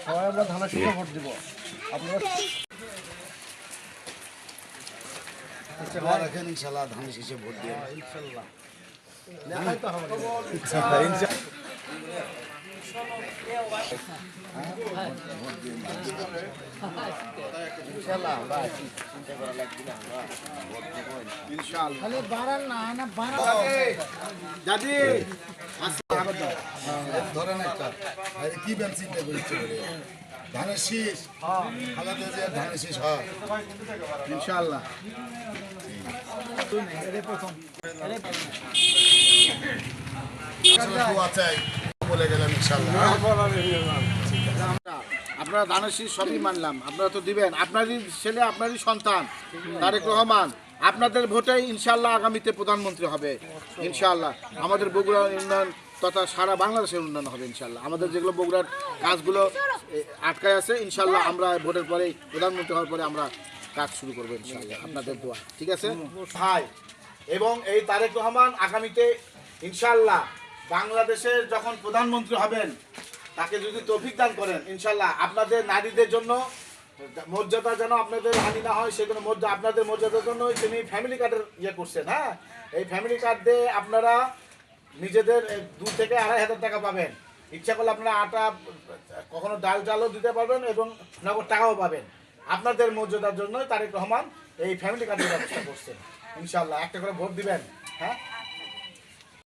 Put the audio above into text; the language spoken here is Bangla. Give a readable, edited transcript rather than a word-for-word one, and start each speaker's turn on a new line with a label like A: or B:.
A: সবাই আমরা ধানের শীষে ভোট দিব। আপনারা
B: রাখেন ইনশাল্লাহ ধানের শীষে ভোট দিয়ে
A: ইনশাল্লাহ দেখাই তো হবে। ইনশাল্লাহ আমরা আছি, চিন্তা করা লাগবে না, আমরা ভোট দেবো ইনশাল্লাহ।
C: খালি বাড়াল না না বাড়াল
B: দাদি ধরেন একটা কি ব্যান চিন্তা করছে ধানের শীষ খালাদা জিয়ার ধানের শীষ হয় ইনশাল্লাহ। বলে গেলাম ইনশাল্লাহ। আপনারা ধানের শীষ সবই মানলাম, আপনারা তো দিবেন, আপনারই ছেলে আপনারই সন্তান তারেক রহমান, আপনাদের ভোটে ইনশাল্লাহ আগামীতে প্রধানমন্ত্রী হবে ইনশাল্লাহ। আমাদের বগুড়ার উন্নয়ন তথা সারা বাংলাদেশের উন্নয়ন হবে ইনশাল্লাহ। আমাদের যেগুলো বগুড়ার কাজগুলো আটকায় আছে ইনশাল্লাহ আমরা ভোটের পরেই প্রধানমন্ত্রী হওয়ার পরে আমরা কাজ শুরু করবো ইনশাল্লাহ, আপনাদের দোয়া। ঠিক আছে ভাই, এবং এই তারেক রহমান আগামীতে ইনশাল্লাহ বাংলাদেশের যখন প্রধানমন্ত্রী হবেন তাকে যদি তৌফিক দান করেন ইনশাল্লাহ আপনাদের নারীদের জন্য মর্যাদা যেন আপনাদের হানি না হয়, সেজন্য আপনাদের মর্যাদার জন্য তিনি ফ্যামিলি কার্ডের ইয়ে করছেন। হ্যাঁ, এই ফ্যামিলি কার্ড দিয়ে আপনারা নিজেদের 2 থেকে 2,500 টাকা পাবেন। ইচ্ছা করলে আপনারা আটা কখনো ডাল চালও দিতে পারবেন এবং নগদ টাকাও পাবেন। আপনাদের মর্যাদার জন্যই তারেক রহমান এই ফ্যামিলি কার্ডের ব্যবস্থা করছেন ইনশাল্লাহ। একটা করে ভোট দিবেন। হ্যাঁ।